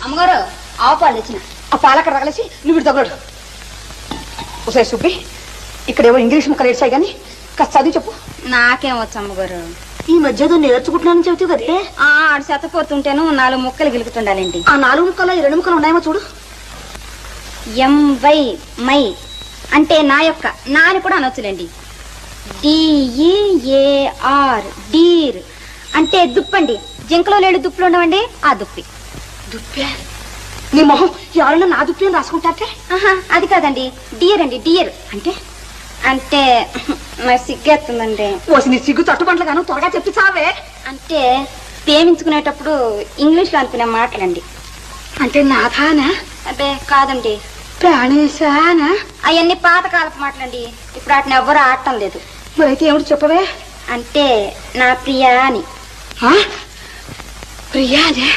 అమ్మగారు ఆవు పాలు తెచ్చిన. ఆ పాలక్కడ రగలేసి నువ్వు ఇటు తగలడు. ఒకసారి సుబ్బి, ఇక్కడేవో ఇంగ్లీష్ ముక్కలు ఏడ్చాయి కానీ కాస్త చదివి చెప్పు. నాకేం వచ్చు అమ్మగారు. ఈ మధ్య నేర్చుకుంటున్నానని చెబుతావు కదే. ఆడు శతపోతుంటేను 4 ముక్కలు గిలుకుతుండాలండి. ఆ 4 ముక్కలు ఈ 2 ముక్కలు ఉన్నాయేమో చూడు. ఎంవై మై అంటే నా యొక్క, నా అని కూడా అనొచ్చులేండి. DEAR డీర్ అంటే దుప్పండి. జింకలో లేడు దుప్పులు ఉండవండి, ఆ దుప్పి. దుప్పే? నీ మొహం ఎవరన్నా నా దుప్పి అని రాసుకుంటారే? అది కాదండి, డియర్ అండి. డియర్ అంటే అంటే నాకు సిగ్గేస్తుందండి. ఓసి నీ సిగ్గు తట్టుబంట్ల గాను త్వరగా చెప్పి చావే. అంటే ప్రేమించుకునేటప్పుడు ఇంగ్లీష్లో అనుకునే మాటలండి. అంటే నాథానా? అదే కాదండి, ప్రాణేశానా? అవన్నీ పాతకాలపు మాటలండి. ఇప్పుడు వాటిని ఎవ్వరూ ఆడటం లేదు. మరైతే ఏమిటి చెప్పవే? అంటే నా ప్రియా అని. ప్రియానే?